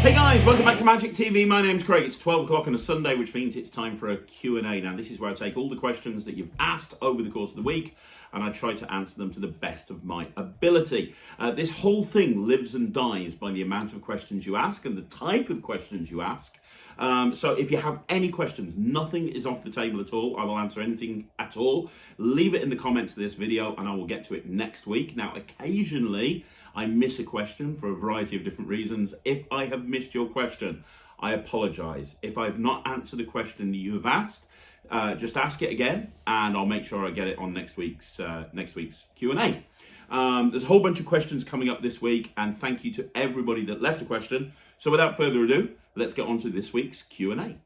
Hey guys, welcome back to Magic TV. My name's Craig. It's 12 o'clock on a Sunday, which means it's time for a Q&A. Now, this is where I take all the questions that you've asked over the course of the week, and I try to answer them to the best of my ability. This whole thing lives and dies by the amount of questions you ask and the type of questions you ask. So if you have any questions, nothing is off the table at all. I will answer anything at all. Leave it in the comments of this video and I will get to it next week. Now, occasionally I miss a question for a variety of different reasons. If I have missed your question, I apologize. If I've not answered a question that you have asked, just ask it again and I'll make sure I get it on next week's Q&A. There's a whole bunch of questions coming up this week, and thank you to everybody that left a question. So without further ado, let's get on to this week's Q&A.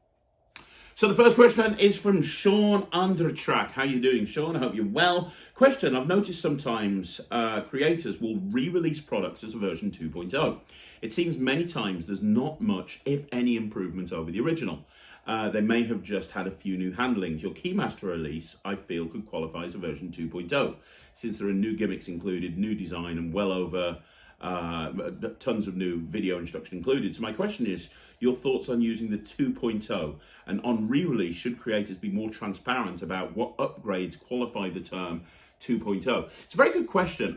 So the first question is from Sean Undertrack. How you doing, Sean? I hope you're well. Question: I've noticed sometimes creators will re-release products as a version 2.0. It seems many times there's not much, if any, improvement over the original. They may have just had a few new handlings. Your Keymaster release, I feel, could qualify as a version 2.0, since there are new gimmicks included, new design, and well over tons of new video instruction included. So my question is, your thoughts on using the 2.0, and on re-release, should creators be more transparent about what upgrades qualify the term 2.0? It's a very good question.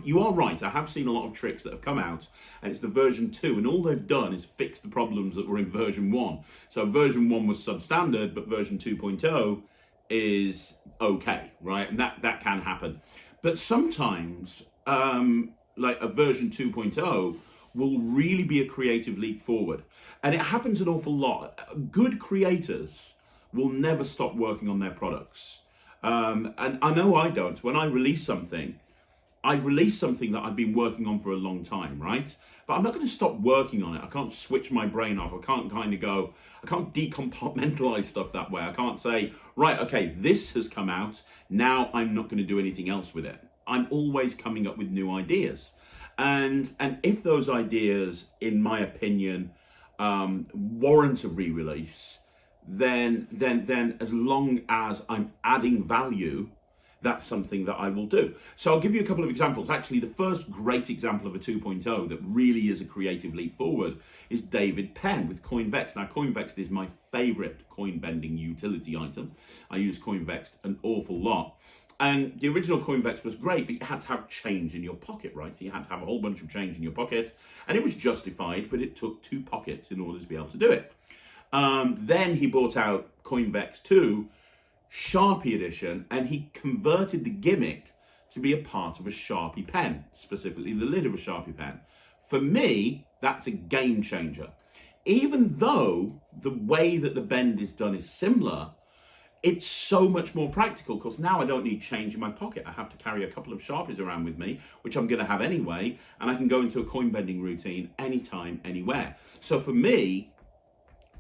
You are right, I have seen a lot of tricks that have come out, and it's the version 2, and all they've done is fix the problems that were in version 1. So version 1 was substandard, but version 2.0 is okay, right? And that can happen. But sometimes, like a version 2.0 will really be a creative leap forward. And it happens an awful lot. Good creators will never stop working on their products. And I know I don't. When I release something, I've released something that I've been working on for a long time, right? But I'm not going to stop working on it. I can't switch my brain off. I can't decompartmentalize stuff that way. I can't say, right, okay, this has come out. Now I'm not going to do anything else with it. I'm always coming up with new ideas. And if those ideas, in my opinion, warrant a re-release, then as long as I'm adding value, that's something that I will do. So I'll give you a couple of examples. Actually, the first great example of a 2.0 that really is a creative leap forward is David Penn with CoinVex. Now, CoinVex is my favorite coin bending utility item. I use CoinVex an awful lot. And the original CoinVex was great, but you had to have change in your pocket, right? So you had to have a whole bunch of change in your pocket, and it was justified, but it took 2 pockets in order to be able to do it. Then he brought out CoinVex 2, Sharpie edition, and he converted the gimmick to be a part of a Sharpie pen, specifically the lid of a Sharpie pen. For me, that's a game changer. Even though the way that the bend is done is similar, it's so much more practical, because now I don't need change in my pocket. I have to carry a couple of Sharpies around with me, which I'm going to have anyway, and I can go into a coin bending routine anytime, anywhere. So for me,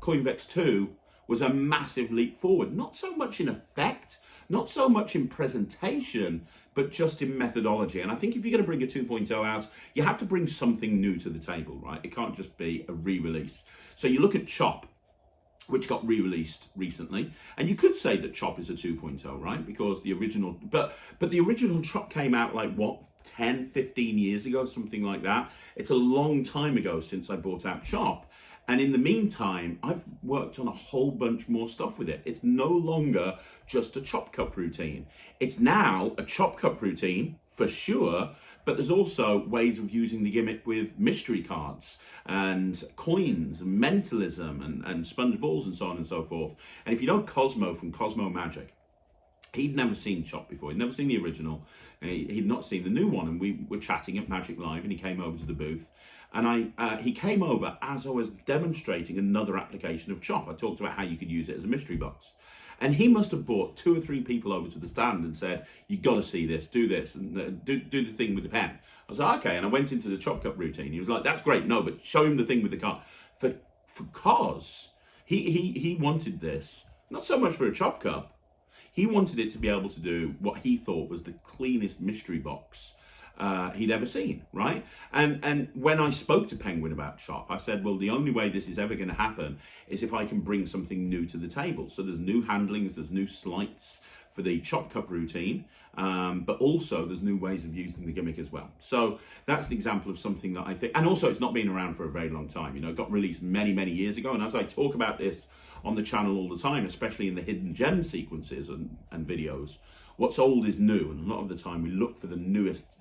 CoinVex 2 was a massive leap forward, not so much in effect, not so much in presentation, but just in methodology. And I think if you're going to bring a 2.0 out, you have to bring something new to the table, right? It can't just be a re-release. So you look at Chop, which got re-released recently, and you could say that Chop is a 2.0, right? Because the original, but the original Chop came out like, what, 10, 15 years ago, something like that. It's a long time ago since I brought out Chop. And in the meantime, I've worked on a whole bunch more stuff with it. It's no longer just a chop cup routine. It's now a chop cup routine, for sure, but there's also ways of using the gimmick with mystery cards and coins, and mentalism, and sponge balls, and so on and so forth. And if you know Cosmo from Cosmo Magic, he'd never seen Chop before. He'd never seen the original. He'd not seen the new one. And we were chatting at Magic Live, and he came over to the booth. And he came over as I was demonstrating another application of Chop. I talked about how you could use it as a mystery box. And he must have brought 2 or 3 people over to the stand and said, "You've got to see this, do this, and do the thing with the pen." I was like, okay. And I went into the chop cup routine. He was like, "That's great. No, but show him the thing with the card." Because he wanted this, not so much for a chop cup. He wanted it to be able to do what he thought was the cleanest mystery box he'd ever seen, right? And when I spoke to Penguin about Chop, I said, well, the only way this is ever going to happen is if I can bring something new to the table. So there's new handlings, there's new sleights for the chop cup routine. But also there's new ways of using the gimmick as well. So that's the example of something that I think, and also it's not been around for a very long time. You know, it got released many, many years ago. And as I talk about this on the channel all the time, especially in the hidden gem sequences and videos, what's old is new. And a lot of the time we look for the newest,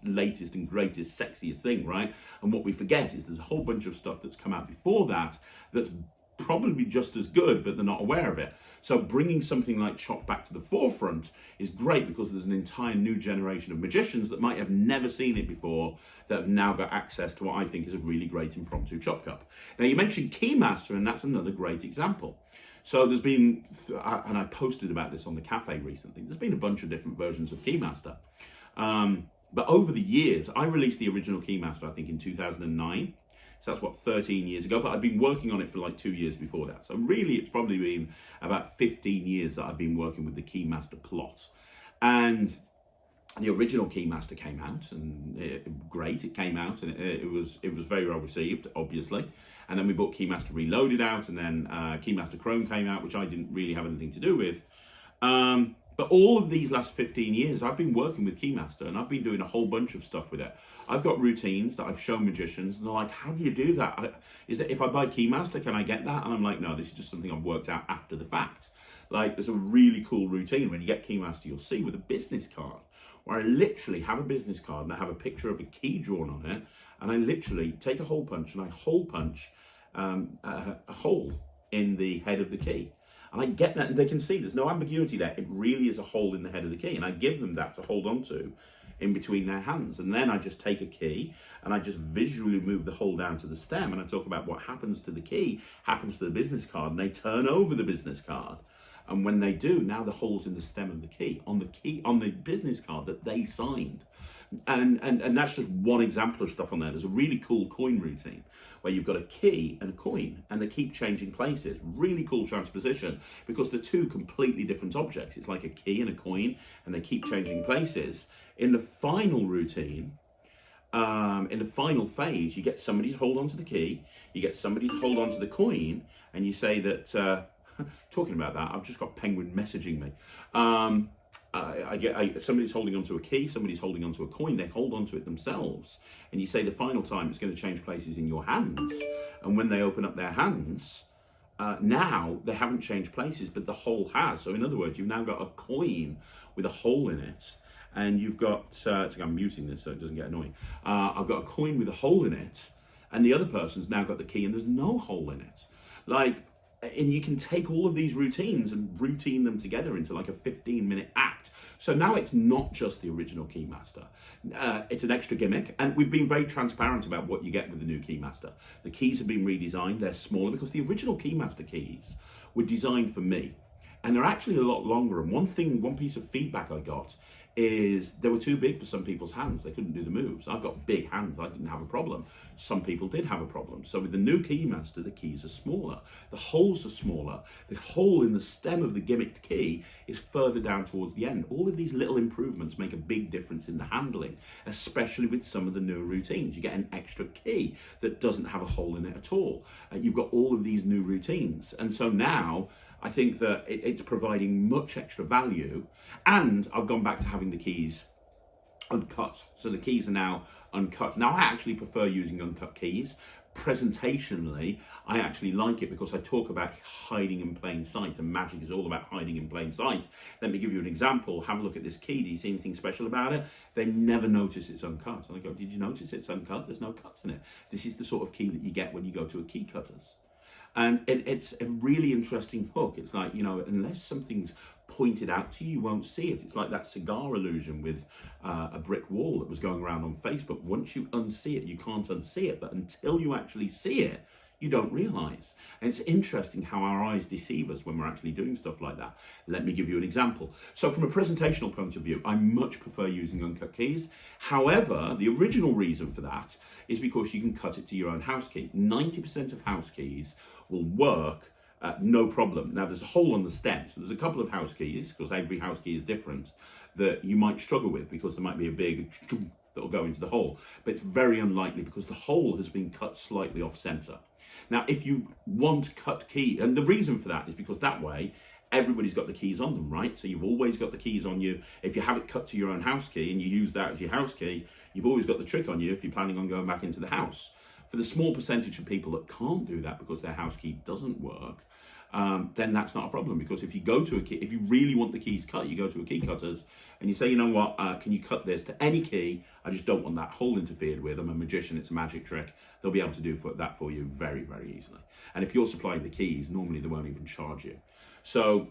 latest and greatest, sexiest thing, right? And what we forget is there's a whole bunch of stuff that's come out before that that's probably just as good, but they're not aware of it. So bringing something like Chop back to the forefront is great, because there's an entire new generation of magicians that might have never seen it before that have now got access to what I think is a really great impromptu chop cup. Now, you mentioned Keymaster, and that's another great example. So there's been, and I posted about this on the cafe recently, there's been a bunch of different versions of Keymaster. But over the years, I released the original Keymaster, I think, in 2009. So that's what, 13 years ago, but I've been working on it for like 2 years before that. So really, it's probably been about 15 years that I've been working with the Keymaster plot. And the original Keymaster came out, and it came out, and it was very well received, obviously. And then we brought Keymaster Reloaded out, and then Keymaster Chrome came out, which I didn't really have anything to do with. But all of these last 15 years, I've been working with Keymaster, and I've been doing a whole bunch of stuff with it. I've got routines that I've shown magicians, and they're like, how do you do that? Is it, if I buy Keymaster, can I get that? And I'm like, no, this is just something I've worked out after the fact. Like, there's a really cool routine. When you get Keymaster, you'll see, with a business card, where I literally have a business card and I have a picture of a key drawn on it, and I literally take a hole punch and I hole punch a hole in the head of the key. And I get that, and they can see there's no ambiguity there. It really is a hole in the head of the key. And I give them that to hold on to in between their hands. And then I just take a key and I just visually move the hole down to the stem. And I talk about what happens to the key, happens to the business card. And they turn over the business card. And when they do, now the hole's in the stem of the key, on the business card that they signed. And that's just one example of stuff on there. There's a really cool coin routine where you've got a key and a coin, and they keep changing places. Really cool transposition, because they're two completely different objects. It's like a key and a coin, and they keep changing places. In the final routine, in the final phase, you get somebody to hold on to the key, you get somebody to hold on to the coin, and you say that, talking about that, I've just got Penguin messaging me. Somebody's holding onto a key, somebody's holding onto a coin, they hold onto it themselves. And you say the final time it's going to change places in your hands. And when they open up their hands, now they haven't changed places, but the hole has. So in other words, you've now got a coin with a hole in it. And you've got, I'm muting this so it doesn't get annoying. I've got a coin with a hole in it, and the other person's now got the key and there's no hole in it. And you can take all of these routines and routine them together into like a 15-minute act. So now it's not just the original Keymaster. It's an extra gimmick. And we've been very transparent about what you get with the new Keymaster. The keys have been redesigned. They're smaller, because the original Keymaster keys were designed for me. And they're actually a lot longer. And one piece of feedback I got is they were too big for some people's hands. They couldn't do the moves. I've got big hands. I didn't have a problem. Some people did have a problem. So with the new Keymaster, the keys are smaller. The holes are smaller. The hole in the stem of the gimmicked key is further down towards the end. All of these little improvements make a big difference in the handling, especially with some of the newer routines. You get an extra key that doesn't have a hole in it at all. You've got all of these new routines. And so now, I think that it's providing much extra value, and I've gone back to having the keys uncut. So the keys are now uncut. Now I actually prefer using uncut keys. Presentationally, I actually like it, because I talk about hiding in plain sight, and magic is all about hiding in plain sight. Let me give you an example. Have a look at this key. Do you see anything special about it? They never notice it's uncut. And I go, did you notice it's uncut? There's no cuts in it. This is the sort of key that you get when you go to a key cutters. And it's a really interesting hook. It's like, unless something's pointed out to you, you won't see it. It's like that cigar illusion with a brick wall that was going around on Facebook. Once you unsee it, you can't unsee it. But until you actually see it, you don't realize. And it's interesting how our eyes deceive us when we're actually doing stuff like that. Let me give you an example. So from a presentational point of view, I much prefer using uncut keys. However, the original reason for that is because you can cut it to your own house key. 90% of house keys will work no problem. Now there's a hole on the stem, so there's a couple of house keys, because every house key is different, that you might struggle with, because there might be a big that will go into the hole. But it's very unlikely, because the hole has been cut slightly off center. Now, if you want cut key, and the reason for that is because that way, everybody's got the keys on them, right? So you've always got the keys on you. If you have it cut to your own house key and you use that as your house key, you've always got the trick on you if you're planning on going back into the house. For the small percentage of people that can't do that because their house key doesn't work, then that's not a problem, because if you go to a key, if you really want the keys cut, you go to a key cutters and you say, you know what, can you cut this to any key? I just don't want that hole interfered with. I'm a magician, it's a magic trick. They'll be able to do that for you very, very easily. And if you're supplying the keys, normally they won't even charge you. So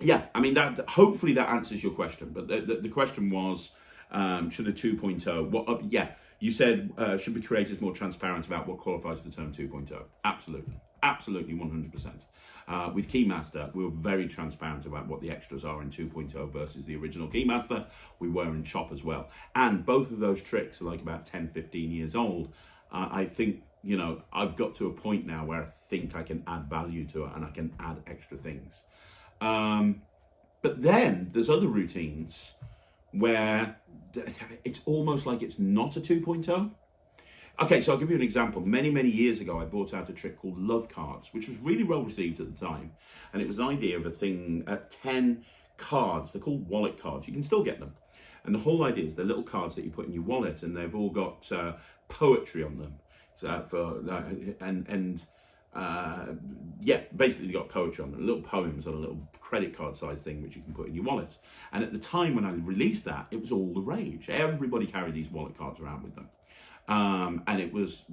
yeah, I mean, hopefully that answers your question. But the question was, should a 2.0, yeah, you said, should be creators more transparent about what qualifies the term 2.0? Absolutely. Absolutely, 100%. With Keymaster, we were very transparent about what the extras are in 2.0 versus the original Keymaster. We were in Chop as well. And both of those tricks are like about 10, 15 years old. I think, you know, I've got to a point now where I think I can add value to it and I can add extra things. But then there's other routines where it's almost like it's not a 2.0. Okay, so I'll give you an example. Many, many years ago, I brought out a trick called Love Cards, which was really well received at the time. And it was an idea of a thing, 10 cards. They're called wallet cards. You can still get them. And the whole idea is they're little cards that you put in your wallet, and they've all got poetry on them. Yeah, basically they've got poetry on them, little poems on a little credit card size thing, which you can put in your wallet. And at the time when I released that, it was all the rage. Everybody carried these wallet cards around with them. And it was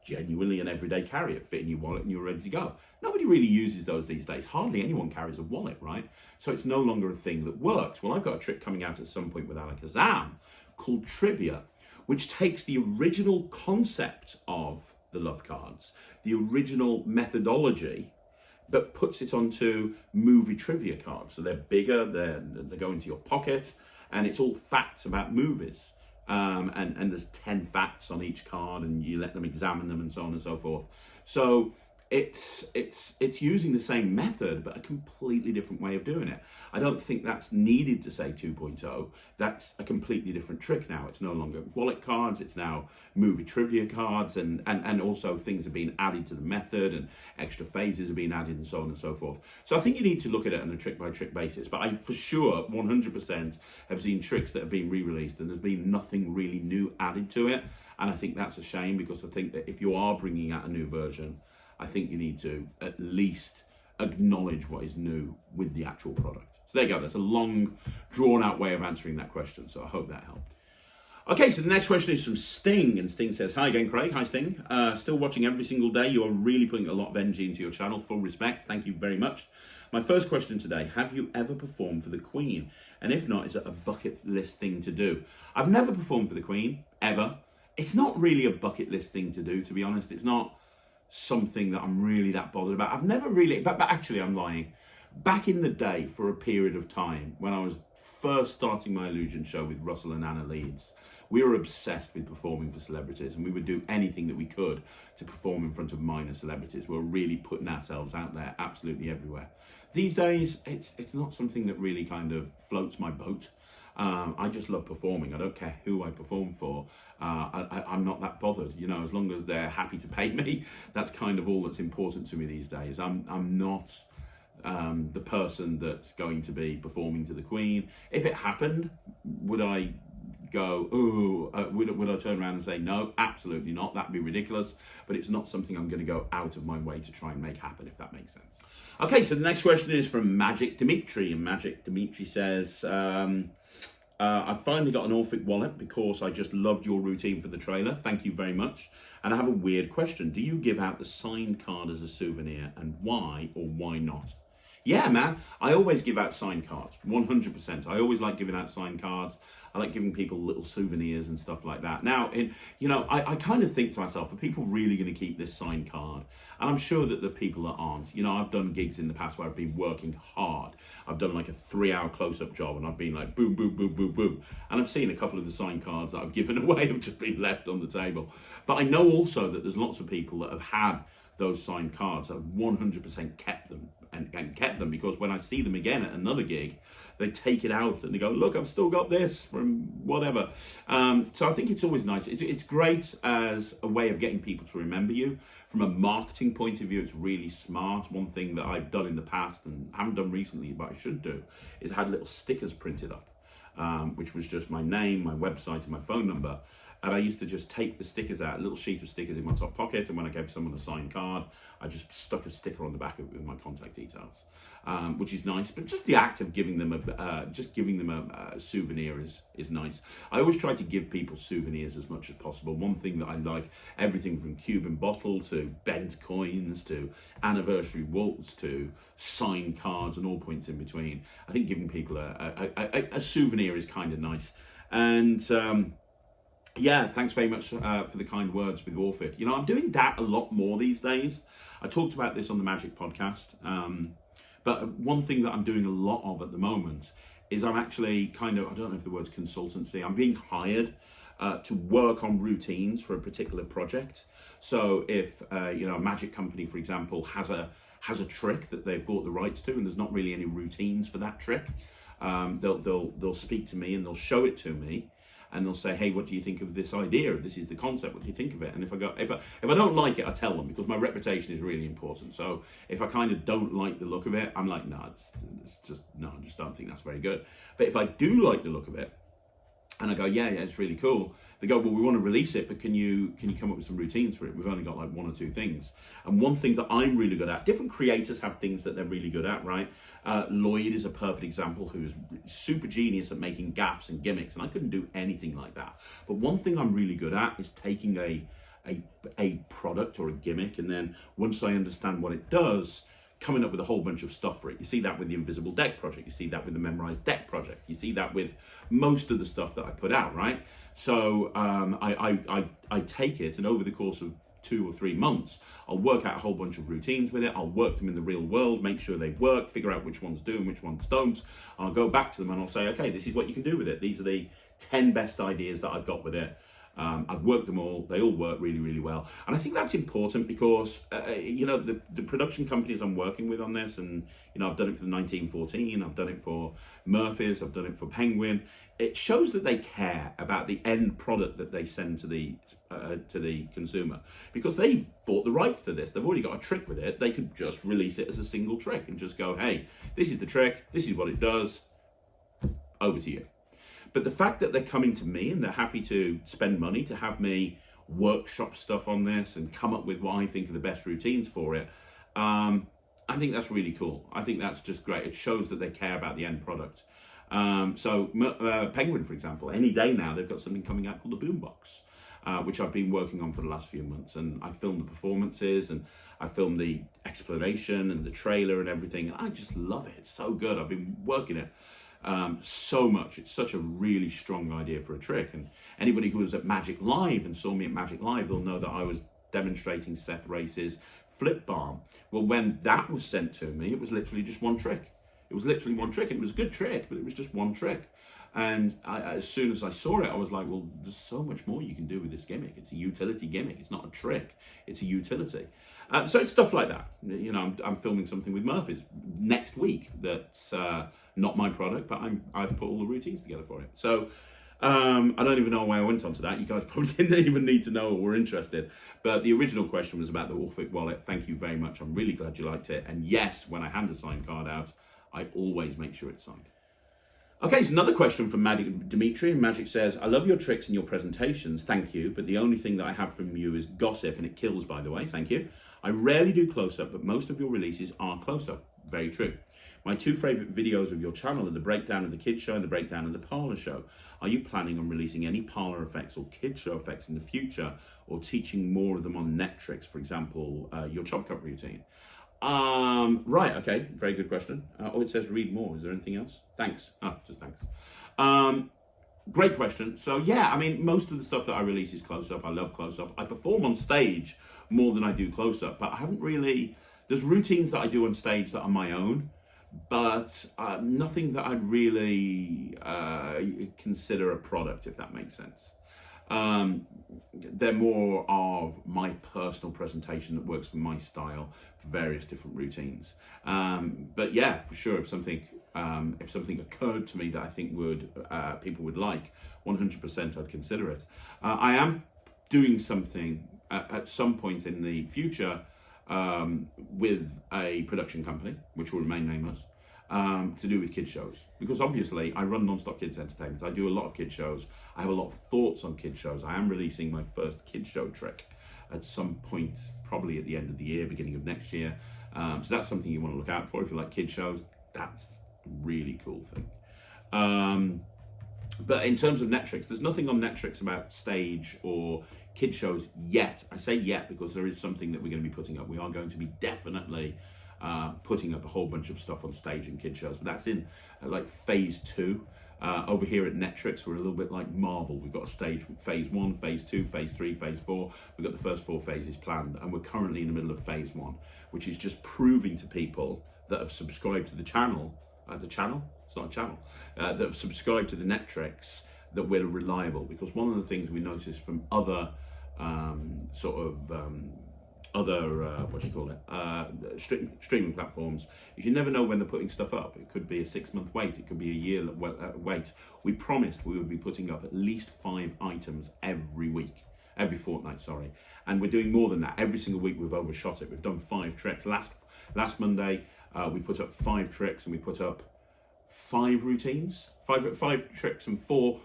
genuinely an everyday carry. It fit in your wallet and you were ready to go. Nobody really uses those these days. Hardly anyone carries a wallet, right? So it's no longer a thing that works. Well, I've got a trick coming out at some point with Alakazam called Trivia, which takes the original concept of the love cards, the original methodology, but puts it onto movie trivia cards. So they're bigger, they go into your pocket, and it's all facts about movies. And there's 10 facts on each card, and you let them examine them and so on and so forth. So it's using the same method, but a completely different way of doing it. I don't think that's needed to say 2.0. That's a completely different trick now. It's no longer wallet cards, it's now movie trivia cards, and also things are being added to the method, and extra phases are being added, and so on and so forth. So I think you need to look at it on a trick by trick basis, but I for sure 100% have seen tricks that have been re-released and there's been nothing really new added to it. And I think that's a shame, because I think that if you are bringing out a new version, I think you need to at least acknowledge what is new with the actual product. So there you go. That's a long, drawn-out way of answering that question. So I hope that helped. Okay, so the next question is from Sting. And Sting says, hi again, Craig. Hi, Sting. Still watching every single day. You are really putting a lot of energy into your channel. Full respect. Thank you very much. My first question today, have you ever performed for the Queen? And if not, is it a bucket list thing to do? I've never performed for the Queen, ever. It's not really a bucket list thing to do, to be honest. It's not something that I'm really that bothered about. I've never really, but actually I'm lying. Back in the day, for a period of time, when I was first starting my illusion show with Russell and Anna Leeds, we were obsessed with performing for celebrities, and we would do anything that we could to perform in front of minor celebrities. We were really putting ourselves out there absolutely everywhere. These days, it's not something that really kind of floats my boat. I just love performing. I don't care who I perform for. I'm not that bothered, you know, as long as they're happy to pay me. That's kind of all that's important to me these days. I'm not the person that's going to be performing to the Queen. If it happened, would I go, would I turn around and say no? Absolutely not. That'd be ridiculous. But it's not something I'm going to go out of my way to try and make happen, if that makes sense. Okay, so the next question is from Magic Dimitri, and Magic Dimitri says, I finally got an Orphic wallet because I just loved your routine for the trailer. Thank you very much. And I have a weird question. Do you give out the signed card as a souvenir, and why or why not? Yeah, man, I always give out signed cards, 100%. I always like giving out signed cards. I like giving people little souvenirs and stuff like that. Now, I kind of think to myself, are people really going to keep this signed card? And I'm sure that the people that aren't. You know, I've done gigs in the past where I've been working hard. I've done like a 3-hour close-up job, and I've been like, boom, boom, boom, boom, boom. And I've seen a couple of the signed cards that I've given away have just been left on the table. But I know also that there's lots of people that have had those signed cards. I've 100% kept them and kept them, because when I see them again at another gig, they take it out and they go, look, I've still got this from whatever. So I think it's always nice. It's great as a way of getting people to remember you. From a marketing point of view, it's really smart. One thing that I've done in the past and haven't done recently, but I should do, is I had little stickers printed up, which was just my name, my website, and my phone number. And I used to just take the stickers out, a little sheet of stickers in my top pocket, and when I gave someone a signed card, I just stuck a sticker on the back of it with my contact details, which is nice. But just the act of giving them a souvenir is nice. I always try to give people souvenirs as much as possible. One thing that I like, everything from Cuban bottle to bent coins to anniversary waltz to signed cards and all points in between. I think giving people a souvenir is kind of nice. And yeah, thanks very much for the kind words with Orphic. You know, I'm doing that a lot more these days. I talked about this on the Magic podcast. But one thing that I'm doing a lot of at the moment is I'm actually kind of, I don't know if the word's consultancy, I'm being hired to work on routines for a particular project. So if, you know, a magic company, for example, has a trick that they've bought the rights to and there's not really any routines for that trick, they'll speak to me and they'll show it to me. And they'll say, hey, what do you think of this idea? This is the concept. What do you think of it? And if I don't like it, I tell them, because my reputation is really important. So if I kind of don't like the look of it, I'm like, no, I just don't think that's very good. But if I do like the look of it, and I go, yeah, it's really cool. They go, well, we want to release it, but can you come up with some routines for it? We've only got like one or two things. And one thing that I'm really good at, different creators have things that they're really good at, right? Lloyd is a perfect example, who is super genius at making gaffs and gimmicks, and I couldn't do anything like that. But one thing I'm really good at is taking a product or a gimmick, and then once I understand what it does, coming up with a whole bunch of stuff for it. You see that with the Invisible Deck project. You see that with the Memorized Deck project. You see that with most of the stuff that I put out, right? So I take it, and over the course of 2 or 3 months, I'll work out a whole bunch of routines with it. I'll work them in the real world, make sure they work, figure out which ones do and which ones don't. I'll go back to them and I'll say, okay, this is what you can do with it. These are the 10 best ideas that I've got with it. I've worked them all. They all work really, really well. And I think that's important because, you know, the production companies I'm working with on this, and, you know, I've done it for the 1914, I've done it for Murphy's, I've done it for Penguin. It shows that they care about the end product that they send to the consumer, because they've bought the rights to this. They've already got a trick with it. They could just release it as a single trick and just go, hey, this is the trick. This is what it does. Over to you. But the fact that they're coming to me and they're happy to spend money to have me workshop stuff on this and come up with what I think are the best routines for it, I think that's really cool. I think that's just great. It shows that they care about the end product. So Penguin, for example, any day now, they've got something coming out called the Boombox, which I've been working on for the last few months. And I filmed the performances and I filmed the explanation and the trailer and everything. And I just love it. It's so good. I've been working it so much. It's such a really strong idea for a trick, and anybody who was at Magic Live and saw me at Magic Live, they'll know that I was demonstrating Seth Race's flip balm. Well, when that was sent to me, it was literally just one trick. It was literally one trick, and it was a good trick, but it was just one trick. And as soon as I saw it, I was like, well, there's so much more you can do with this gimmick. It's a utility gimmick. It's not a trick. It's a utility. So it's stuff like that. You know, I'm filming something with Murphy's next week that's not my product, but I've put all the routines together for it. So I don't even know why I went on to that. You guys probably didn't even need to know or were interested. But the original question was about the Orphic wallet. Thank you very much. I'm really glad you liked it. And yes, when I hand a signed card out, I always make sure it's signed. Okay, so another question from Magic Dimitri. Magic says, I love your tricks and your presentations, thank you, but the only thing that I have from you is gossip, and it kills, by the way, thank you. I rarely do close-up, but most of your releases are close-up. Very true. My two favourite videos of your channel are the breakdown of the Kids Show and the breakdown of the Parlour Show. Are you planning on releasing any Parlour effects or Kids Show effects in the future, or teaching more of them on Netrix, for example, your chop cut routine? Right, okay, very good question. Oh, it says read more. Is there anything else? Thanks. Just thanks. Great question. So yeah, I mean, most of the stuff that I release is close-up. I love close-up. I perform on stage more than I do close-up, but I haven't really, there's routines that I do on stage that are my own, but nothing that I'd really consider a product, if that makes sense. They're more of my personal presentation that works for my style for various different routines. But yeah, for sure, if something occurred to me that I think would people would like, 100% I'd consider it. I am doing something at some point in the future with a production company, which will remain nameless, to do with kids shows, because obviously I run Non-Stop Kids Entertainment. I do a lot of kids shows. I have a lot of thoughts on kids shows. I am releasing my first kids show trick at some point, probably at the end of the year, beginning of next year. So that's something you want to look out for if you like kids shows. That's a really cool thing. But in terms of Netrix, there's nothing on Netrix about stage or kid shows yet. I say yet because there is something that we're going to be putting up. We are going to be definitely putting up a whole bunch of stuff on stage and kid shows, but that's in like phase 2. Over here at Netrix, we're a little bit like Marvel. We've got a stage with phase 1, phase 2, phase 3, phase 4. We've got the first 4 phases planned, and we're currently in the middle of phase 1, which is just proving to people that have subscribed to the channel, it's not a channel, that have subscribed to the Netrix, that we're reliable. Because one of the things we noticed from other streaming platforms is you never know when they're putting stuff up. It could be a 6-month wait, it could be a year wait. We promised we would be putting up at least 5 items every fortnight, sorry, and we're doing more than that. Every single week we've overshot it. We've done 5 tricks. Last Monday we put up 5 tricks, and we put up 5 routines, 5 tricks, and four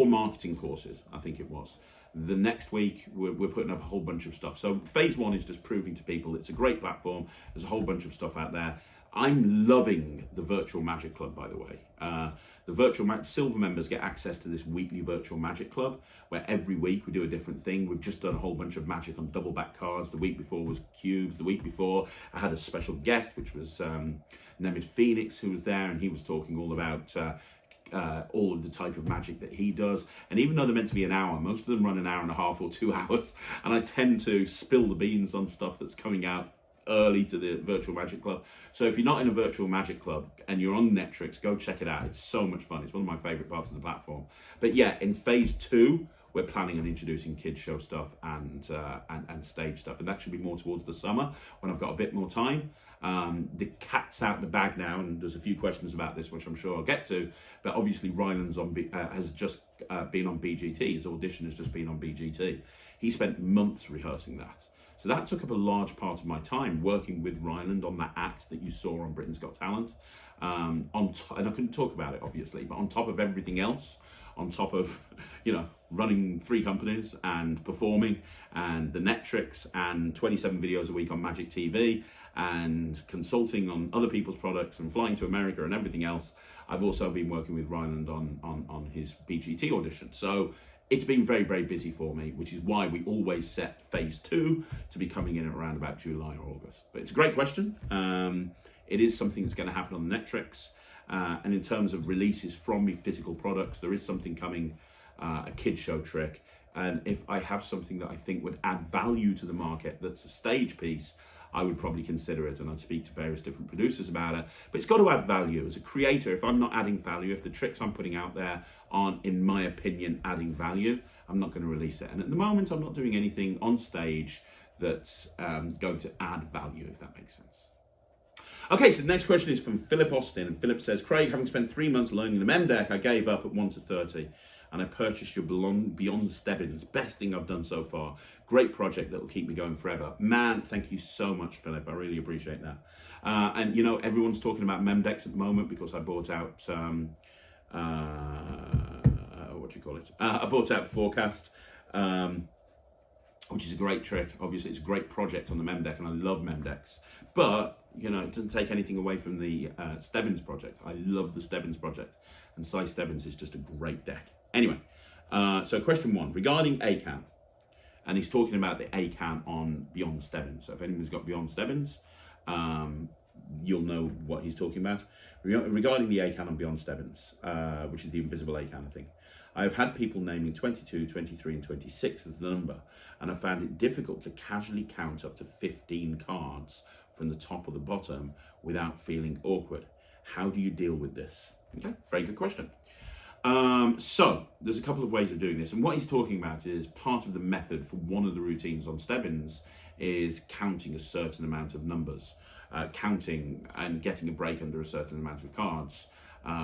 marketing courses, I think it was. The next week we're putting up a whole bunch of stuff. So phase 1 is just proving to people it's a great platform. There's a whole bunch of stuff out there. I'm loving the Virtual Magic Club, by the way. The Virtual Silver members get access to this weekly Virtual Magic Club, where every week we do a different thing. We've just done a whole bunch of magic on double back cards. The week before was cubes. The week before I had a special guest, which was Nemid Phoenix, who was there, and he was talking all about all of the type of magic that he does. And even though they're meant to be an hour, most of them run an hour and a half or 2 hours, and I tend to spill the beans on stuff that's coming out early to the Virtual Magic Club. So if you're not in a Virtual Magic Club and you're on Netrix, go check it out. It's so much fun. It's one of my favorite parts of the platform. But yeah, in phase 2 we're planning on introducing kids show stuff and stage stuff, and that should be more towards the summer when I've got a bit more time. The cat's out the bag now, and there's a few questions about this, which I'm sure I'll get to. But obviously, Ryland's has just been on BGT. His audition has just been on BGT. He spent months rehearsing that. So that took up a large part of my time, working with Ryland on that act that you saw on Britain's Got Talent. And I couldn't talk about it, obviously, but on top of everything else, on top of, running 3 companies and performing, and the Netrix, and 27 videos a week on Magic TV, and consulting on other people's products, and flying to America and everything else, I've also been working with Ryland on his BGT audition. So it's been very, very busy for me, which is why we always set phase 2 to be coming in around about July or August. But it's a great question. It is something that's going to happen on the Netrix. And in terms of releases from me, physical products, there is something coming, a kids show trick. And if I have something that I think would add value to the market that's a stage piece, I would probably consider it, and I'd speak to various different producers about it. But it's got to add value. As a creator, if I'm not adding value, if the tricks I'm putting out there aren't, in my opinion, adding value, I'm not going to release it. And at the moment, I'm not doing anything on stage that's going to add value, if that makes sense. Okay, so the next question is from Philip Austin, and Philip says, Craig, having spent 3 months learning the mem deck, I gave up at 1 to 30, and I purchased your Beyond Stebbins. Best thing I've done so far. Great project that will keep me going forever. Man, thank you so much, Philip. I really appreciate that. And everyone's talking about mem decks at the moment because I bought out I bought out Forecast, which is a great trick. Obviously, it's a great project on the mem deck, and I love mem decks. But it doesn't take anything away from the Stebbins project. I love the Stebbins project, and Size Stebbins is just a great deck. Anyway, so question 1, regarding ACAN, and he's talking about the ACAN on Beyond Stebbins. So if anyone's got Beyond Stebbins, you'll know what he's talking about. Regarding the ACAN on Beyond Stebbins, which is the invisible ACAN, I think, I have had people naming 22, 23, and 26 as the number, and I found it difficult to casually count up to 15 cards from the top or the bottom without feeling awkward. How do you deal with this? Okay, very good question. So there's a couple of ways of doing this, and what he's talking about is part of the method for one of the routines on Stebbins is counting a certain amount of numbers, counting and getting a break under a certain amount of cards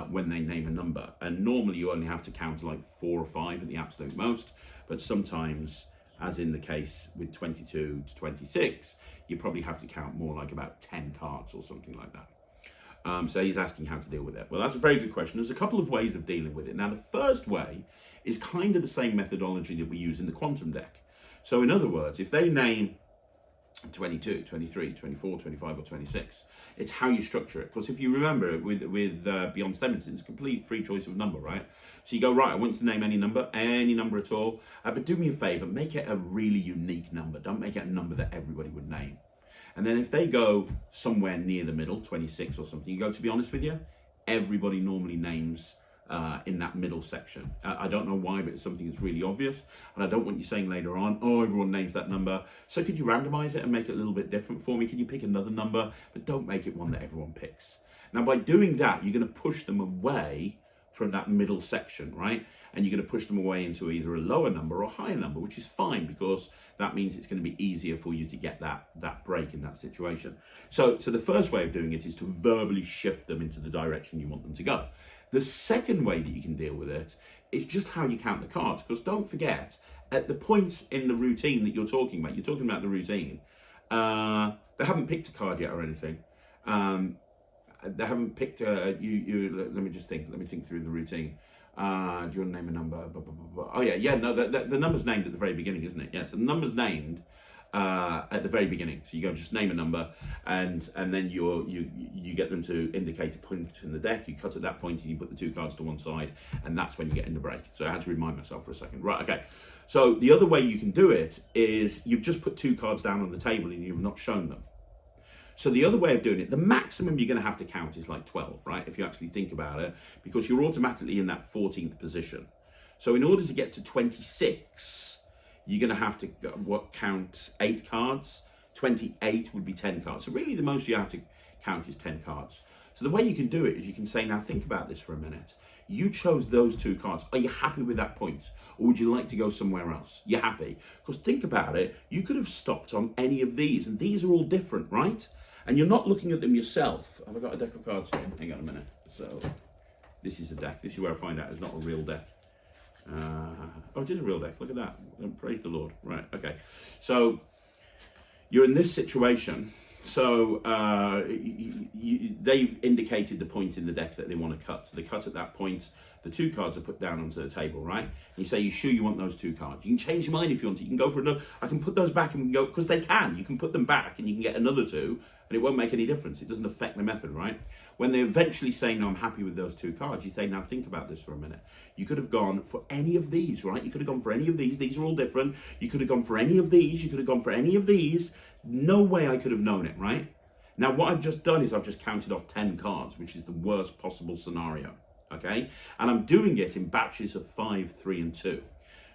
when they name a number. And normally you only have to count like 4 or 5 at the absolute most, but sometimes, as in the case with 22 to 26, you probably have to count more like about 10 cards or something like that. So he's asking how to deal with it. Well, that's a very good question. There's a couple of ways of dealing with it. Now, the first way is kind of the same methodology that we use in the quantum deck. So in other words, if they name 22, 23, 24, 25 or 26, it's how you structure it. Because if you remember with Beyond Stebbins, it's complete free choice of number, right? So you go, right, I want you to name any number at all, but do me a favor, make it a really unique number. Don't make it a number that everybody would name. And then if they go somewhere near the middle, 26 or something, you go, to be honest with you, everybody normally names in that middle section. I don't know why, but it's something that's really obvious. And I don't want you saying later on, oh, everyone names that number. So could you randomize it and make it a little bit different for me? Could you pick another number, but don't make it one that everyone picks? Now, by doing that, you're going to push them away from that middle section, right? And you're going to push them away into either a lower number or a higher number, which is fine because that means it's going to be easier for you to get that break in that situation. So the first way of doing it is to verbally shift them into the direction you want them to go. The second way that you can deal with it is just how you count the cards, because don't forget, at the point in the routine that you're talking about the routine, they haven't picked a card yet or anything. They haven't picked let me think through the routine. Do you want to name a number? Oh yeah, no, the number's named at the very beginning, isn't it? Yes, the number's named at the very beginning. So you go, just name a number, and then you get them to indicate a point in the deck. You cut at that point and you put the 2 cards to one side, and that's when you get in the break. So I had to remind myself for a second. Right, okay. So the other way you can do it is you've just put 2 cards down on the table and you've not shown them. So the other way of doing it, the maximum you're going to have to count is like 12, right? If you actually think about it, because you're automatically in that 14th position. So in order to get to 26, you're going to have to count 8 cards. 28 would be 10 cards. So really the most you have to count is 10 cards. So the way you can do it is you can say, now think about this for a minute. You chose those 2 cards. Are you happy with that point? Or would you like to go somewhere else? You're happy. Because think about it, you could have stopped on any of these, and these are all different, right? And you're not looking at them yourself. Have I got a deck of cards here? Hang on a minute. So this is a deck. This is where I find out it's not a real deck. Oh, it is a real deck. Look at that. Praise the Lord. Right, okay. So you're in this situation. So they've indicated the point in the deck that they want to cut. So they cut at that point. The 2 cards are put down onto the table, right? And you say, you sure you want those 2 cards? You can change your mind if you want to. You can go for another. I can put those back and we can go, because they can. You can put them back and you can get another 2, and it won't make any difference. It doesn't affect the method, right? When they eventually say, no, I'm happy with those 2 cards, you say, now think about this for a minute. You could have gone for any of these, right? You could have gone for any of these. These are all different. You could have gone for any of these. You could have gone for any of these. No way I could have known it, right? Now, what I've just done is I've just counted off 10 cards, which is the worst possible scenario, okay? And I'm doing it in batches of 5, 3, and 2.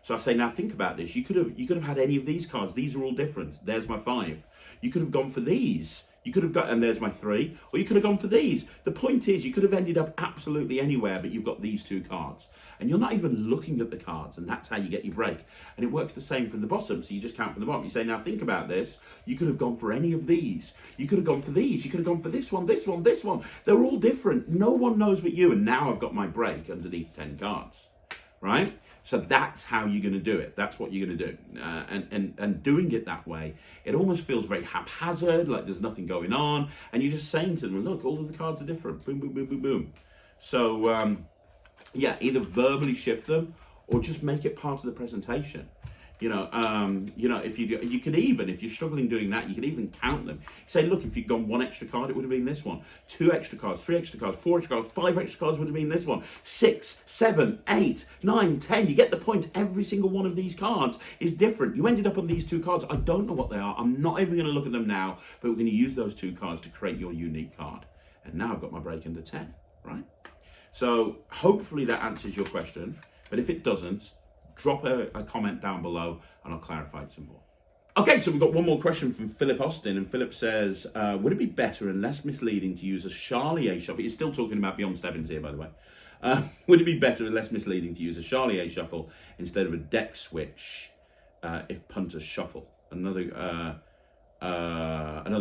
So I say, now think about this. You could have had any of these cards. These are all different. There's my 5. You could have gone for these. You could have got, and there's my 3, or you could have gone for these. The point is, you could have ended up absolutely anywhere, but you've got these 2 cards. And you're not even looking at the cards, and that's how you get your break. And it works the same from the bottom, so you just count from the bottom. You say, now think about this. You could have gone for any of these. You could have gone for these. You could have gone for this one, this one, this one. They're all different. No one knows but you, and now I've got my break underneath 10 cards, right? So that's how you're going to do it. That's what you're going to do. And doing it that way, it almost feels very haphazard, like there's nothing going on. And you're just saying to them, look, all of the cards are different. Boom, boom, boom, boom, boom. So, yeah, either verbally shift them or just make it part of the presentation. You know, if you could even, if you're struggling doing that, you could even count them. Say, look, if you'd gone 1 extra card, it would have been this one. 2 extra cards, 3 extra cards, 4 extra cards, 5 extra cards would have been this one. 6, 7, 8, 9, 10. You get the point. Every single one of these cards is different. You ended up on these 2 cards. I don't know what they are. I'm not even going to look at them now, but we're going to use those 2 cards to create your unique card. And now I've got my break under 10, right? So hopefully that answers your question. But if it doesn't, drop a comment down below and I'll clarify it some more. Okay, so we've got one more question from Philip Austin, and Philip says, would it be better and less misleading to use a Charlier shuffle? He's still talking about Beyond Stebbins here, by the way. Would it be better and less misleading to use a Charlier shuffle instead of a deck switch if punters shuffle? Another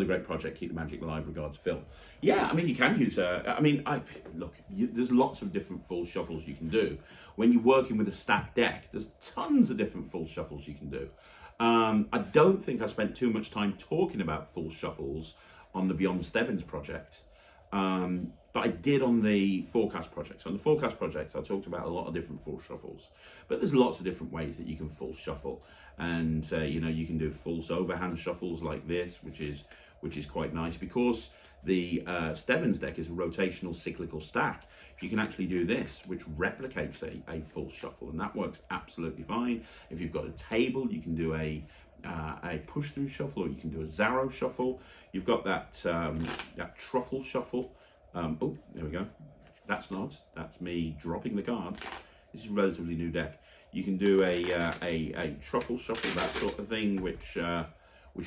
great project. Keep the magic alive. Regards, Phil. Yeah, I mean, you can use there's lots of different full shuffles you can do. When you're working with a stacked deck, there's tons of different full shuffles you can do. I don't think I spent too much time talking about full shuffles on the Beyond Stebbins project, but I did on the Forecast project. So on the Forecast project, I talked about a lot of different full shuffles, but there's lots of different ways that you can full shuffle. And you can do false overhand shuffles like this, which is quite nice, because the Stebbins deck is a rotational cyclical stack. You can actually do this, which replicates a full shuffle, and that works absolutely fine. If you've got a table, you can do a push through shuffle, or you can do a Zarrow shuffle. You've got that truffle shuffle. Oh, there we go. That's me dropping the cards. This is a relatively new deck. You can do a truffle shuffle, that sort of thing, which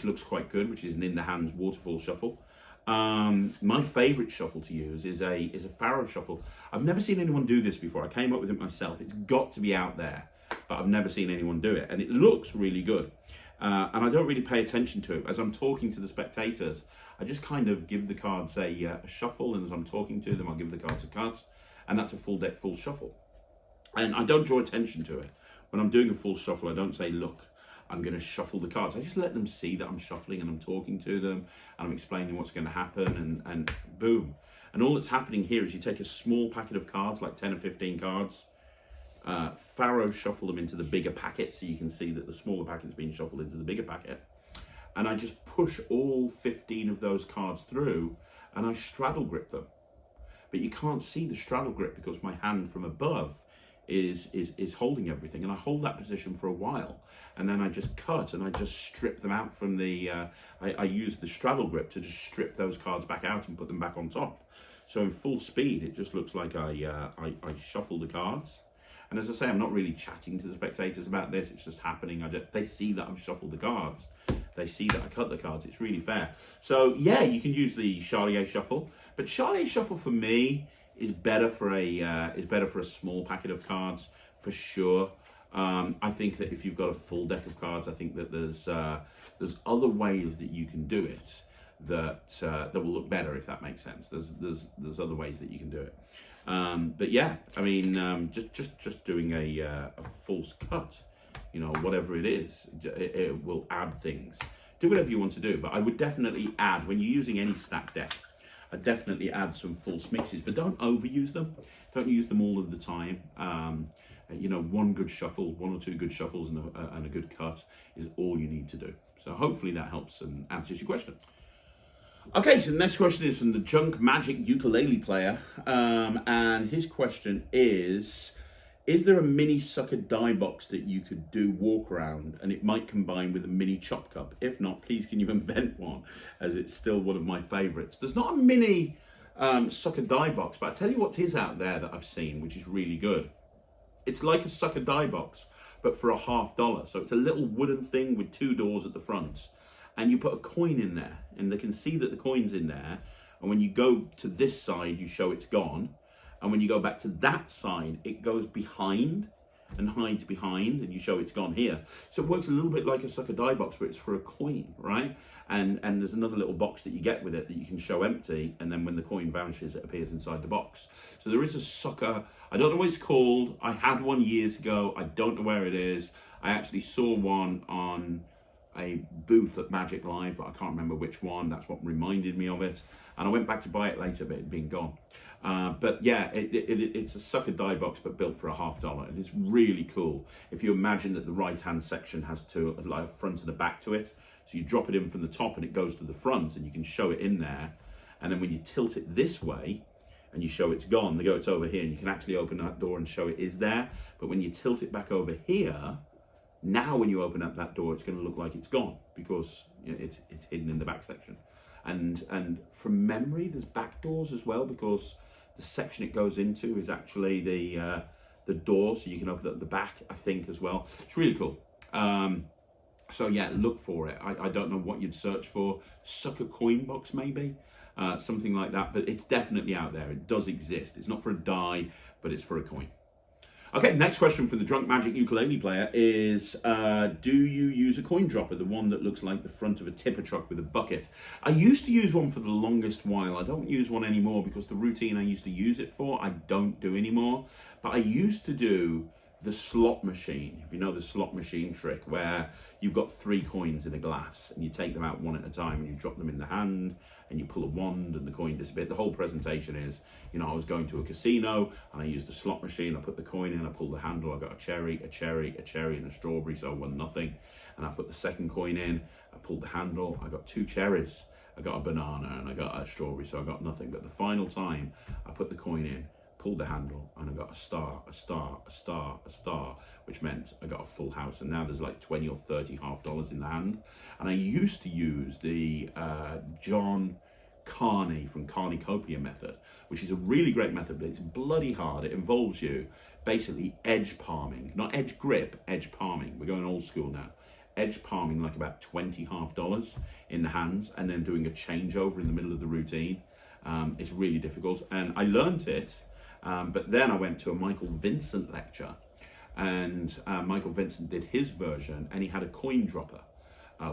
looks quite good, which is an in the hands waterfall shuffle. My favourite shuffle to use is a Pharaoh shuffle. I've never seen anyone do this before. I came up with it myself. It's got to be out there, but I've never seen anyone do it, and it looks really good. And I don't really pay attention to it. As I'm talking to the spectators, I just kind of give the cards a shuffle, and as I'm talking to them, I'll give the cards a cut, and that's a full deck full shuffle. And I don't draw attention to it. When I'm doing a full shuffle, I don't say, look, I'm going to shuffle the cards. I just let them see that I'm shuffling and I'm talking to them and I'm explaining what's going to happen, and boom. And all that's happening here is you take a small packet of cards, like 10 or 15 cards, Pharaoh shuffle them into the bigger packet, so you can see that the smaller packet's being shuffled into the bigger packet. And I just push all 15 of those cards through and I straddle grip them. But you can't see the straddle grip because my hand from above is holding everything, and I hold that position for a while, and then I just cut and I just strip them out from the I use the straddle grip to just strip those cards back out and put them back on top. So in full speed it just looks like I shuffle the cards, and as I say, I'm not really chatting to the spectators about this, it's just happening. They see that I've shuffled the cards, they see that I cut the cards. It's really fair. So yeah, you can use the Charlier shuffle, but Charlier shuffle for me is better for a small packet of cards, for sure. I think that if you've got a full deck of cards, I think that there's other ways that you can do it that will look better, if that makes sense. There's other ways that you can do it. But yeah, I mean, just doing a false cut, whatever it is, it will add things. Do whatever you want to do, but I would definitely add, when you're using any stack deck, I definitely add some false mixes, but don't overuse them. Don't use them all of the time. One good shuffle, one or two good shuffles and a good cut is all you need to do. So hopefully that helps and answers your question. Okay, so the next question is from the Junk Magic Ukulele Player. And his question is there a mini sucker die box that you could do walk around and it might combine with a mini chop cup? If not, please can you invent one, as it's still one of my favorites. There's not a mini sucker die box, but I tell you what is out there that I've seen, which is really good. It's like a sucker die box, but for $50. So it's a little wooden thing with two doors at the front, and you put a coin in there, and they can see that the coin's in there. And when you go to this side, you show it's gone. And when you go back to that side, it goes behind and hides behind, and you show it's gone here. So it works a little bit like a sucker die box, but it's for a coin, right? And there's another little box that you get with it that you can show empty, and then when the coin vanishes, it appears inside the box. So there is a sucker, I don't know what it's called. I had one years ago. I don't know where it is. I actually saw one on a booth at Magic Live, but I can't remember which one. That's what reminded me of it. And I went back to buy it later, but it had been gone. But yeah, it's a sucker die box, but built for $50. It is really cool. If you imagine that the right-hand section has like a front and a back to it, so you drop it in from the top and it goes to the front, and you can show it in there. And then when you tilt it this way and you show it's gone, they go, it's over here, and you can actually open that door and show it is there. But when you tilt it back over here, now when you open up that door, it's going to look like it's gone, because it's hidden in the back section. And from memory, there's back doors as well, because the section it goes into is actually the door, so you can open up the back, I think, as well. It's really cool. So yeah, look for it. I don't know what you'd search for. Sucker coin box, maybe. something like that. But it's definitely out there. It does exist. It's not for a die, but it's for a coin. Okay, next question from the Drunk Magic ukulele player is, do you use a coin dropper, the one that looks like the front of a tipper truck with a bucket? I used to use one for the longest while. I don't use one anymore because the routine I used to use it for, I don't do anymore. But I used to do the slot machine, if you know the slot machine trick, where you've got 3 coins in a glass and you take them out one at a time and you drop them in the hand and you pull a wand and the coin disappears. The whole presentation is, you know, I was going to a casino and I used a slot machine, I put the coin in, I pulled the handle, I got a cherry, a cherry, a cherry and a strawberry, so I won nothing. And I put the second coin in, I pulled the handle, I got 2 cherries, I got a banana and I got a strawberry, so I got nothing. But the final time I put the coin in, pulled the handle, and I got a star, a star, a star, a star, which meant I got a full house. And now there's like 20 or 30 half dollars in the hand. And I used to use the John Carney from Carnucopia method, which is a really great method, but it's bloody hard. It involves you basically edge palming, not edge grip, edge palming. We're going old school now. Edge palming like about 20 half dollars in the hands, and then doing a changeover in the middle of the routine. It's really difficult, and I learned it. But then I went to a Michael Vincent lecture, and Michael Vincent did his version, and he had a coin dropper,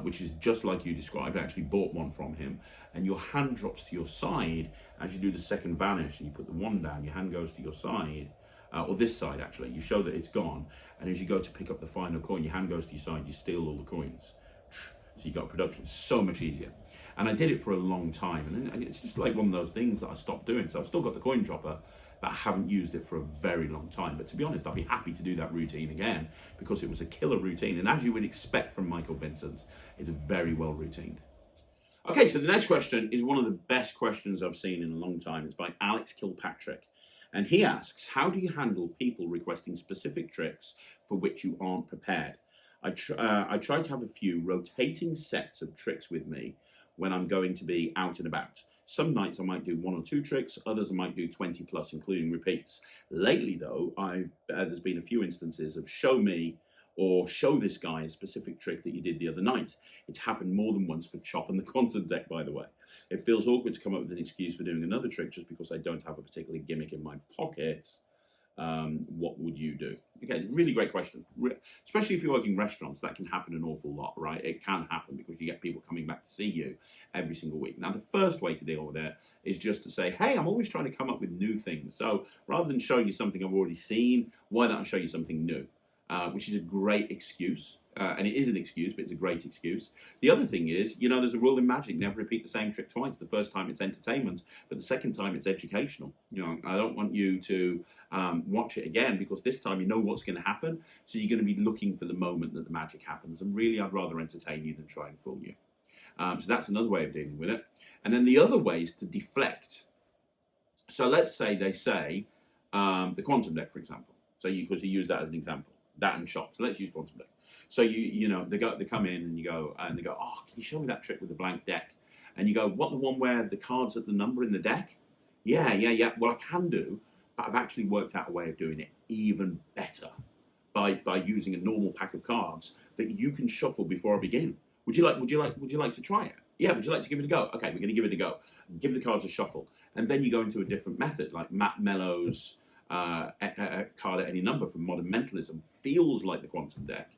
which is just like you described. I actually bought one from him, and your hand drops to your side as you do the second vanish, and you put the wand down, your hand goes to your side, or this side actually, you show that it's gone, and as you go to pick up the final coin, your hand goes to your side, you steal all the coins. So you got production, so much easier. And I did it for a long time, and then it's just like one of those things that I stopped doing. So I've still got the coin dropper, but I haven't used it for a very long time. But to be honest, I'll be happy to do that routine again because it was a killer routine. And as you would expect from Michael Vincent, it's very well routined. Okay, so the next question is one of the best questions I've seen in a long time. It's by Alex Kilpatrick. And he asks, how do you handle people requesting specific tricks for which you aren't prepared? I try to have a few rotating sets of tricks with me when I'm going to be out and about. Some nights I might do 1 or 2 tricks, others I might do 20 plus, including repeats. Lately though, there's been a few instances of show me or show this guy a specific trick that you did the other night. It's happened more than once for Chop and the Quantum deck, by the way. It feels awkward to come up with an excuse for doing another trick just because I don't have a particular gimmick in my pocket. What would you do? Okay, really great question. Especially if you're working restaurants, that can happen an awful lot, right? It can happen because you get people coming back to see you every single week. Now, the first way to deal with it is just to say, hey, I'm always trying to come up with new things. So rather than showing you something I've already seen, why don't I show you something new? Which is a great excuse. And it is an excuse, but it's a great excuse. The other thing is, you know, there's a rule in magic, never repeat the same trick twice. The first time it's entertainment, but the second time it's educational. You know, I don't want you to watch it again because this time you know what's going to happen. So you're going to be looking for the moment that the magic happens. And really, I'd rather entertain you than try and fool you. So that's another way of dealing with it. And then the other way is to deflect. So let's say they say the quantum deck, for example. So because you use that as an example, that and Chop. So let's use quantum deck. So you know they come in and they go, oh, can you show me that trick with the blank deck? And you go, what, the one where the cards at the number in the deck? Yeah. Well, I can do, but I've actually worked out a way of doing it even better by using a normal pack of cards that you can shuffle before I begin. Would you like to try it? Yeah, would you like to give it a go? Okay, we're going to give it a go. Give the cards a shuffle, and then you go into a different method, like Matt Mello's a card at any number from Modern Mentalism feels like the quantum deck.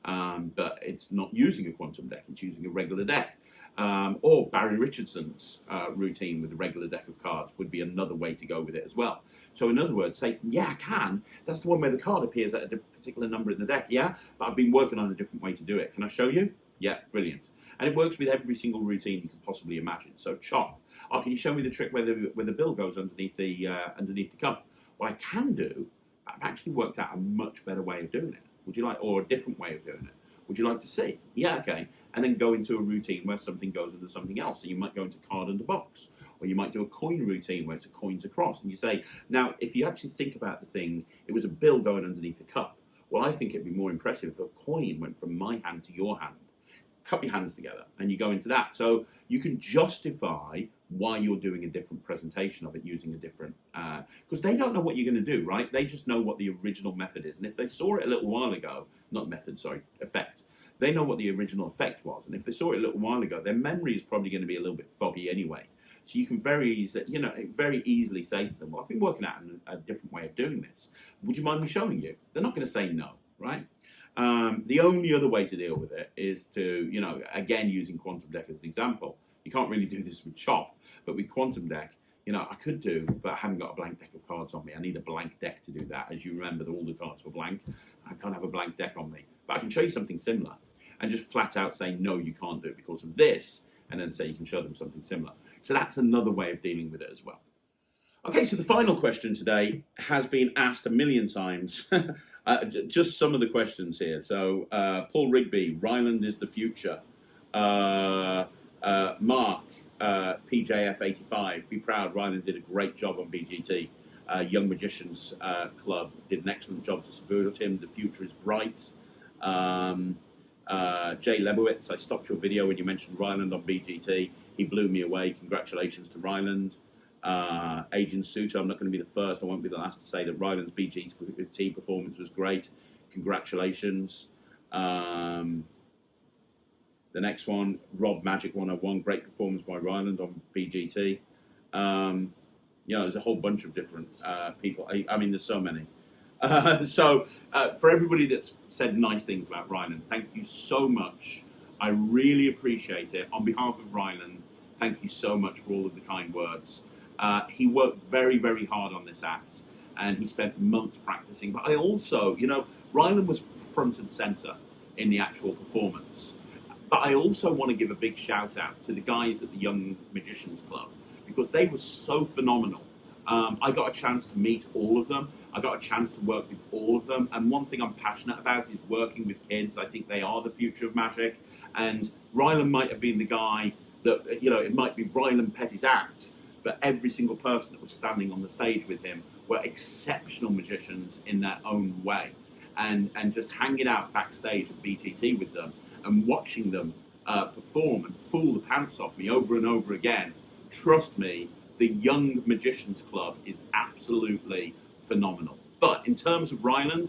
But it's not using a quantum deck, it's using a regular deck. Or Barry Richardson's routine with a regular deck of cards would be another way to go with it as well. So in other words, say to them, yeah, I can. That's the one where the card appears at a particular number in the deck, yeah? But I've been working on a different way to do it. Can I show you? Yeah, brilliant. And it works with every single routine you can possibly imagine. So Chop, oh, can you show me the trick where the bill goes underneath the cup? What I can do, I've actually worked out a much better way of doing it. Would you like, or a different way of doing it? Would you like to see? Yeah, okay. And then go into a routine where something goes into something else. So you might go into card under box, or you might do a coin routine where it's a coins across. And you say, now, if you actually think about the thing, it was a bill going underneath the cup. Well, I think it'd be more impressive if a coin went from my hand to your hand. Cup your hands together and you go into that. So you can justify why you're doing a different presentation of it using a different, because they don't know what you're going to do, right? They just know what the original method is. And if they saw it a little while ago, not method, sorry, effect. they know what the original effect was. And if they saw it a little while ago, their memory is probably going to be a little bit foggy anyway. So you can very easily say to them, well, I've been working out a different way of doing this. Would you mind me showing you? They're not going to say no, right? The only other way to deal with it is to, again, using Quantum Deck as an example. You can't really do this with Chop, but with Quantum Deck, I could do, but I haven't got a blank deck of cards on me. I need a blank deck to do that. As you remember, all the cards were blank. I can't have a blank deck on me. But I can show you something similar and just flat out say, no, you can't do it because of this, and then say you can show them something similar. So that's another way of dealing with it as well. Okay, so the final question today has been asked a million times. Just some of the questions here. So Paul Rigby, Ryland is the future. Mark, PJF85, be proud, Ryland did a great job on BGT. Young Magicians Club did an excellent job to support him. The future is bright. Jay Lebowitz, I stopped your video when you mentioned Ryland on BGT. He blew me away. Congratulations to Ryland. Agent Suter, I'm not going to be the first, I won't be the last to say that Ryland's BGT performance was great. Congratulations. The next one, Rob Magic 101, great performance by Ryland on BGT. There's a whole bunch of different people. I mean, there's so many. For everybody that's said nice things about Ryland, thank you so much. I really appreciate it. On behalf of Ryland, thank you so much for all of the kind words. He worked very, very hard on this act, and he spent months practicing. But I also, Ryland was front and center in the actual performance. But I also want to give a big shout out to the guys at the Young Magicians Club, because they were so phenomenal. I got a chance to meet all of them. I got a chance to work with all of them. And one thing I'm passionate about is working with kids. I think they are the future of magic. And Ryland might have been the guy that, it might be Ryland Petty's act, but every single person that was standing on the stage with him were exceptional magicians in their own way. And just hanging out backstage at BGT with them and watching them perform and fool the pants off me over and over again, trust me, the Young Magicians Club is absolutely phenomenal. But in terms of Ryland,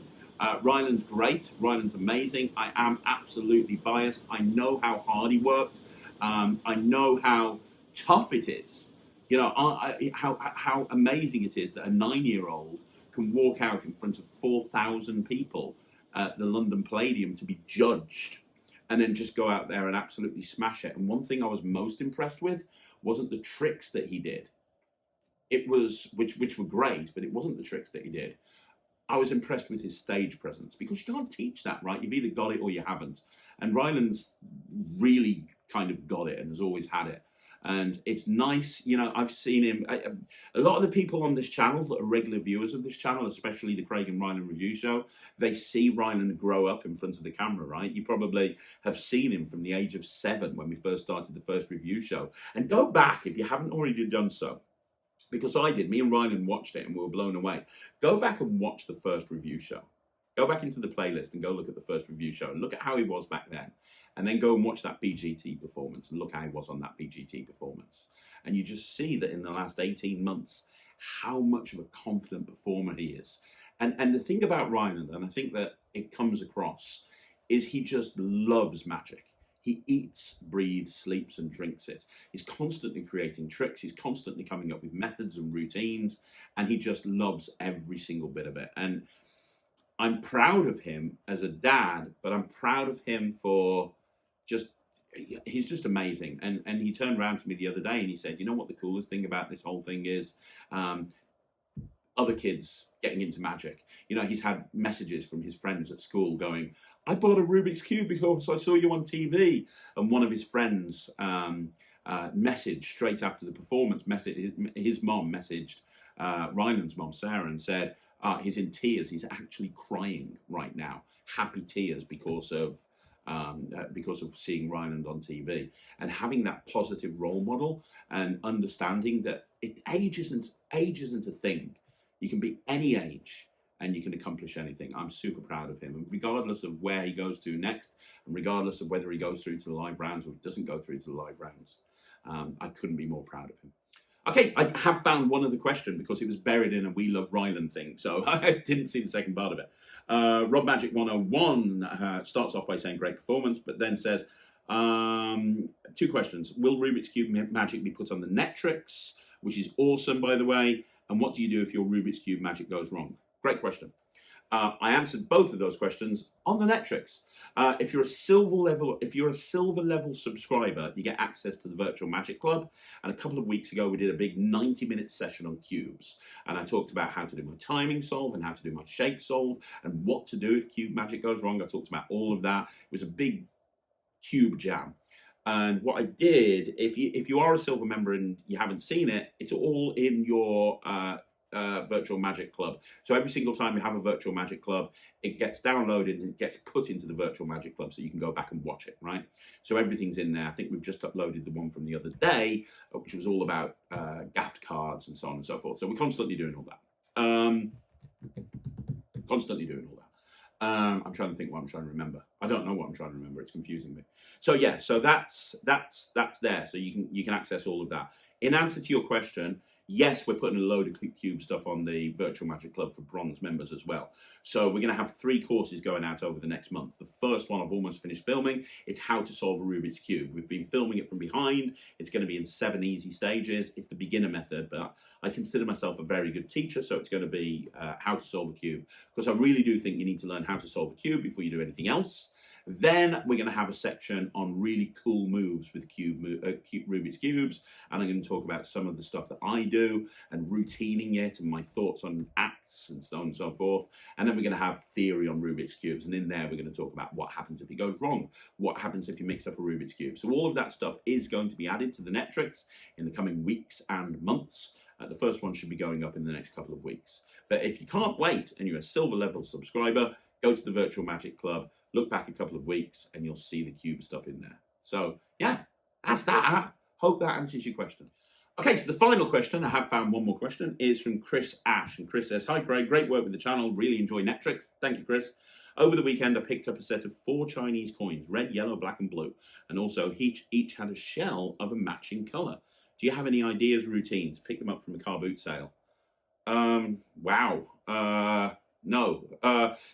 Ryland's great. Ryland's amazing. I am absolutely biased. I know how hard he worked. I know how tough it is. How amazing it is that a 9-year-old can walk out in front of 4,000 people at the London Palladium to be judged, and then just go out there and absolutely smash it. And one thing I was most impressed with wasn't the tricks that he did. It was, which were great, but it wasn't the tricks that he did. I was impressed with his stage presence, because you can't teach that, right? You've either got it or you haven't. And Ryland's really kind of got it and has always had it. And it's nice, I've seen him, a lot of the people on this channel that are regular viewers of this channel, especially the Craig and Ryland Review Show, they see Ryland grow up in front of the camera, right? You probably have seen him from the age of 7 when we first started the first review show. And go back, if you haven't already done so, because I did, me and Ryland watched it and we were blown away. Go back and watch the first review show. Go back into the playlist and go look at the first review show and look at how he was back then. And then go and watch that BGT performance and look how he was on that BGT performance. And you just see that in the last 18 months, how much of a confident performer he is. And the thing about Ryland, and I think that it comes across, is he just loves magic. He eats, breathes, sleeps, and drinks it. He's constantly creating tricks. He's constantly coming up with methods and routines. And he just loves every single bit of it. And I'm proud of him as a dad, but I'm proud of him for he's just amazing. And he turned around to me the other day and he said, you know what the coolest thing about this whole thing is? Other kids getting into magic. He's had messages from his friends at school going, I bought a Rubik's Cube because I saw you on TV. And one of his friends messaged straight after the performance, his mom messaged Ryland's mom, Sarah, and said, he's in tears. He's actually crying right now. Happy tears because of seeing Ryland on TV, and having that positive role model and understanding that age isn't a thing. You can be any age and you can accomplish anything. I'm super proud of him, and regardless of where he goes to next, and regardless of whether he goes through to the live rounds or doesn't go through to the live rounds, I couldn't be more proud of him. Okay, I have found one other question because it was buried in a We Love Ryland thing, so I didn't see the second part of it. Rob Magic 101 starts off by saying great performance, but then says, two questions. Will Rubik's Cube magic be put on the Netrix, which is awesome, by the way, and what do you do if your Rubik's Cube magic goes wrong? Great question. I answered both of those questions on the Netrix. If you're a silver level subscriber, you get access to the Virtual Magic Club. And a couple of weeks ago, we did a big 90-minute session on cubes, and I talked about how to do my timing solve and how to do my shape solve and what to do if cube magic goes wrong. I talked about all of that. It was a big cube jam. And what I did, if you are a silver member and you haven't seen it, it's all in your Virtual Magic Club. So every single time you have a Virtual Magic Club, it gets downloaded and gets put into the Virtual Magic Club, so you can go back and watch it, right? So everything's in there. I think we've just uploaded the one from the other day, which was all about gaffed cards and so on and so forth. So we're constantly doing all that. I'm trying to think what I'm trying to remember. I don't know what I'm trying to remember. It's confusing me. So yeah, so that's there. So you can access all of that. In answer to your question, yes, we're putting a load of cube stuff on the Virtual Magic Club for bronze members as well. So we're going to have 3 courses going out over the next month. The first one I've almost finished filming. It's how to solve a Rubik's Cube. We've been filming it from behind. It's going to be in 7 easy stages. It's the beginner method, but I consider myself a very good teacher, so it's going to be how to solve a cube. Because I really do think you need to learn how to solve a cube before you do anything else. Then we're going to have a section on really cool moves with Rubik's Cubes, and I'm going to talk about some of the stuff that I do and routining it and my thoughts on acts and so on and so forth. And then we're going to have theory on Rubik's Cubes, and in there we're going to talk about what happens if it goes wrong, what happens if you mix up a Rubik's Cube. So all of that stuff is going to be added to the Netrix in the coming weeks and months. The first one should be going up in the next couple of weeks. But if you can't wait and you're a silver level subscriber, go to the Virtual Magic Club, look back a couple of weeks, and you'll see the cube stuff in there. So, yeah, that's that. Hope that answers your question. Okay, so the final question, I have found one more question, is from Chris Ash. And Chris says, hi, Craig, great work with the channel. Really enjoy Netrix. Thank you, Chris. Over the weekend, I picked up a set of 4 Chinese coins, red, yellow, black, and blue. And also, each had a shell of a matching colour. Do you have any ideas, routines? Pick them up from a car boot sale. Wow. No,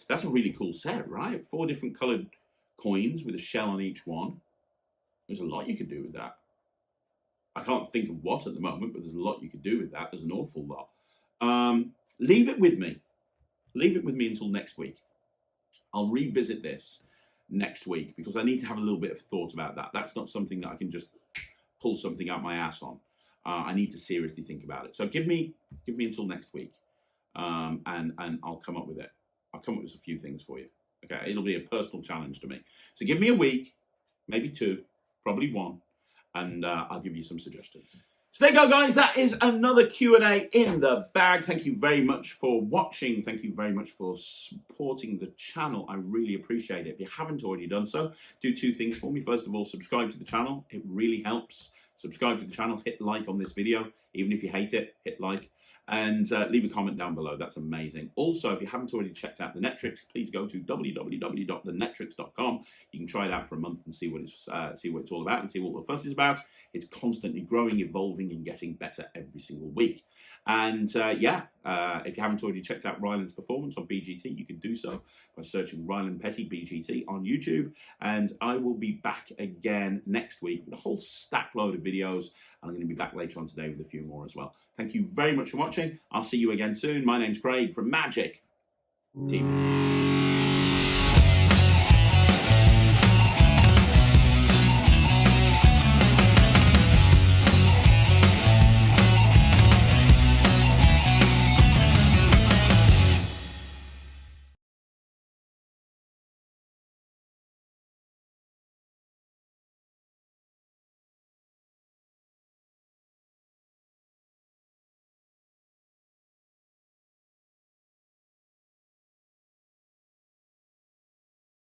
that's a really cool set, right? 4 different coloured coins with a shell on each one. There's a lot you could do with that. I can't think of what at the moment, but there's a lot you could do with that. There's an awful lot. Leave it with me. Leave it with me until next week. I'll revisit this next week because I need to have a little bit of thought about that. That's not something that I can just pull something out my ass on. I need to seriously think about it. So give me until next week. And I'll come up with it. I'll come up with a few things for you. Okay, it'll be a personal challenge to me. So give me a week, maybe 2, probably 1, and I'll give you some suggestions. So there you go, guys. That is another Q&A in the bag. Thank you very much for watching. Thank you very much for supporting the channel. I really appreciate it. If you haven't already done so, do 2 things for me. First of all, subscribe to the channel. It really helps. Subscribe to the channel. Hit like on this video. Even if you hate it, hit like. And leave a comment down below. That's amazing. Also, if you haven't already checked out the Netrix, please go to www.thenetrix.com. You can try it out for a month and see what it's all about and see what the fuss is about. It's constantly growing, evolving, and getting better every single week. And if you haven't already checked out Ryland's performance on BGT, you can do so by searching Ryland Petty BGT on YouTube. And I will be back again next week with a whole stack load of videos. And I'm going to be back later on today with a few more as well. Thank you very much for watching. I'll see you again soon. My name's Craig from Magic TV.